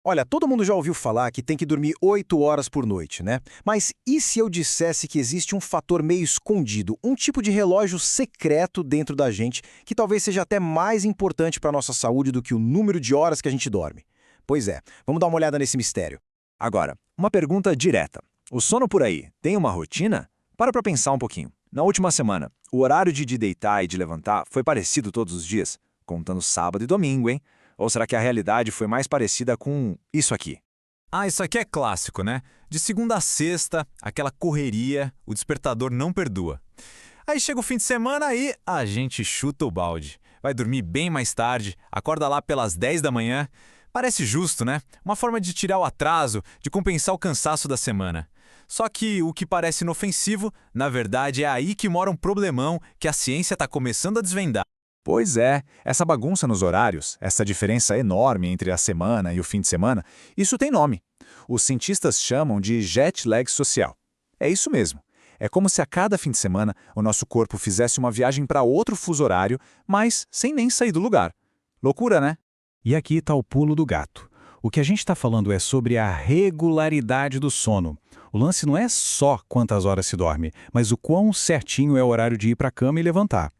Olha, todo mundo já ouviu falar que tem que dormir 8 horas por noite, né? Mas e se eu dissesse que existe um fator meio escondido, um tipo de relógio secreto dentro da gente, que talvez seja até mais importante para a nossa saúde do que o número de horas que a gente dorme? Pois é, vamos dar uma olhada nesse mistério. Agora, uma pergunta direta. O sono por aí tem uma rotina? Para pensar um pouquinho. Na última semana, o horário de deitar e de levantar foi parecido todos os dias? Contando sábado e domingo, hein? Ou será que a realidade foi mais parecida com isso aqui? Ah, isso aqui é clássico, né? De segunda a sexta, aquela correria, o despertador não perdoa. Aí chega o fim de semana e a gente chuta o balde. Vai dormir bem mais tarde, acorda lá pelas 10 da manhã. Parece justo, né? Uma forma de tirar o atraso, de compensar o cansaço da semana. Só que o que parece inofensivo, na verdade é aí que mora um problemão que a ciência está começando a desvendar. Pois é, essa bagunça nos horários, essa diferença enorme entre a semana e o fim de semana, isso tem nome. Os cientistas chamam de jet lag social. É isso mesmo. É como se a cada fim de semana o nosso corpo fizesse uma viagem para outro fuso horário, mas sem nem sair do lugar. Loucura, né? E aqui está o pulo do gato. O que a gente está falando é sobre a regularidade do sono. O lance não é só quantas horas se dorme, mas o quão certinho é o horário de ir para a cama e levantar.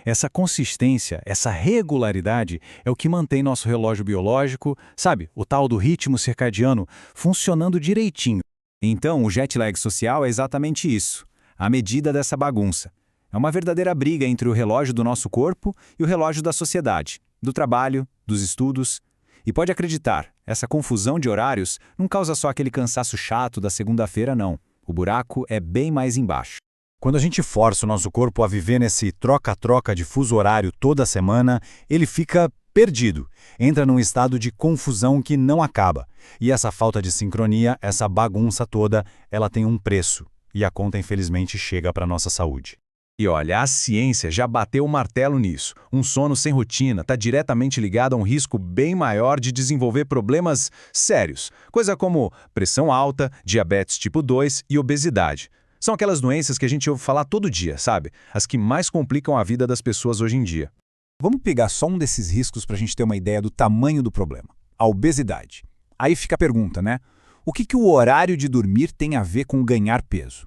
Essa consistência, essa regularidade é o que mantém nosso relógio biológico, sabe, o tal do ritmo circadiano, funcionando direitinho. Então, o jet lag social é exatamente isso, a medida dessa bagunça. É uma verdadeira briga entre o relógio do nosso corpo e o relógio da sociedade, do trabalho, dos estudos. E pode acreditar, essa confusão de horários não causa só aquele cansaço chato da segunda-feira, não. O buraco é bem mais embaixo. Quando a gente força o nosso corpo a viver nesse troca-troca de fuso horário toda semana, ele fica perdido, entra num estado de confusão que não acaba. E essa falta de sincronia, essa bagunça toda, ela tem um preço. E a conta, infelizmente, chega para a nossa saúde. E olha, a ciência já bateu o martelo nisso. Um sono sem rotina está diretamente ligado a um risco bem maior de desenvolver problemas sérios, coisa como pressão alta, diabetes tipo 2 e obesidade. São aquelas doenças que a gente ouve falar todo dia, sabe? As que mais complicam a vida das pessoas hoje em dia. Vamos pegar só um desses riscos para a gente ter uma ideia do tamanho do problema. A obesidade. Aí fica a pergunta, né? O que o horário de dormir tem a ver com ganhar peso?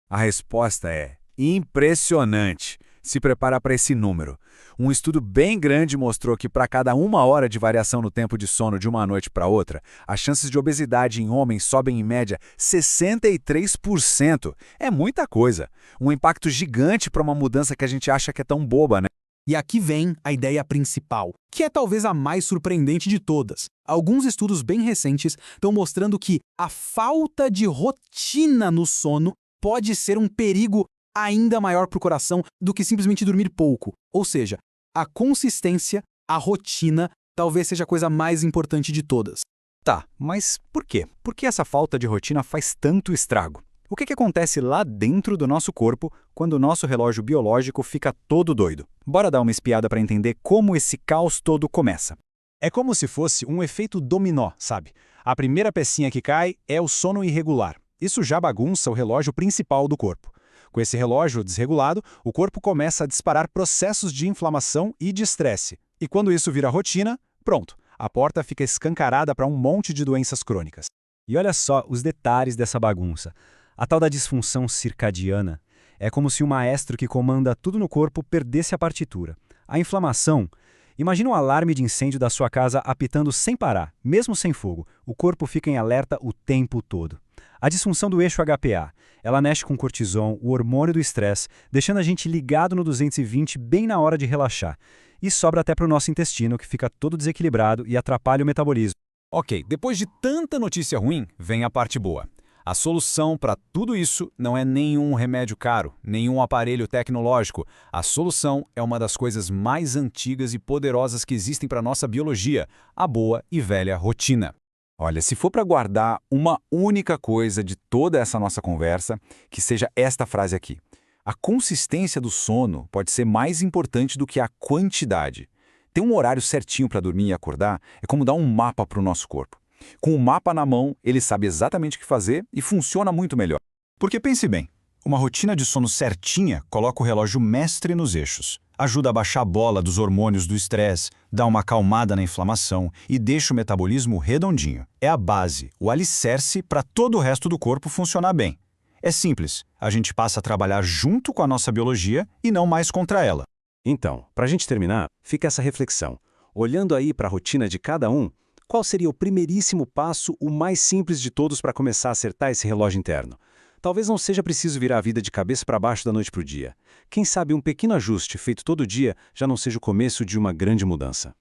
A resposta é impressionante. Se prepara para esse número. Um estudo bem grande mostrou que para cada 1 hora de variação no tempo de sono de uma noite para outra, as chances de obesidade em homens sobem em média 63%. É muita coisa. Um impacto gigante para uma mudança que a gente acha que é tão boba, né? E aqui vem a ideia principal, que é talvez a mais surpreendente de todas. Alguns estudos bem recentes estão mostrando que a falta de rotina no sono pode ser um perigo ainda maior para o coração do que simplesmente dormir pouco. Ou seja, a consistência, a rotina, talvez seja a coisa mais importante de todas. Tá, mas por quê? Por que essa falta de rotina faz tanto estrago? O que acontece lá dentro do nosso corpo quando o nosso relógio biológico fica todo doido? Bora dar uma espiada para entender como esse caos todo começa. É como se fosse um efeito dominó, sabe? A primeira pecinha que cai é o sono irregular. Isso já bagunça o relógio principal do corpo. Com esse relógio desregulado, o corpo começa a disparar processos de inflamação e de estresse. E quando isso vira rotina, pronto, a porta fica escancarada para um monte de doenças crônicas. E olha só os detalhes dessa bagunça. A tal da disfunção circadiana é como se o maestro que comanda tudo no corpo perdesse a partitura. A inflamação. Imagina um alarme de incêndio da sua casa apitando sem parar, mesmo sem fogo. O corpo fica em alerta o tempo todo. A disfunção do eixo HPA. Ela mexe com o cortisol, o hormônio do estresse, deixando a gente ligado no 220 bem na hora de relaxar. E sobra até para o nosso intestino, que fica todo desequilibrado e atrapalha o metabolismo. Ok, depois de tanta notícia ruim, vem a parte boa. A solução para tudo isso não é nenhum remédio caro, nenhum aparelho tecnológico. A solução é uma das coisas mais antigas e poderosas que existem para a nossa biologia, a boa e velha rotina. Olha, se for para guardar uma única coisa de toda essa nossa conversa, que seja esta frase aqui. A consistência do sono pode ser mais importante do que a quantidade. Ter um horário certinho para dormir e acordar é como dar um mapa para o nosso corpo. Com o mapa na mão, ele sabe exatamente o que fazer e funciona muito melhor. Porque pense bem, Uma rotina de sono certinha coloca o relógio mestre nos eixos. Ajuda a baixar a bola dos hormônios do estresse, dá uma acalmada na inflamação e deixa o metabolismo redondinho. É a base, o alicerce para todo o resto do corpo funcionar bem. É simples, a gente passa a trabalhar junto com a nossa biologia e não mais contra ela. Então, para a gente terminar, fica essa reflexão. Olhando aí para a rotina de cada um, qual seria o primeiríssimo passo, o mais simples de todos para começar a acertar esse relógio interno? Talvez não seja preciso virar a vida de cabeça para baixo da noite para o dia. Quem sabe um pequeno ajuste feito todo dia já não seja o começo de uma grande mudança.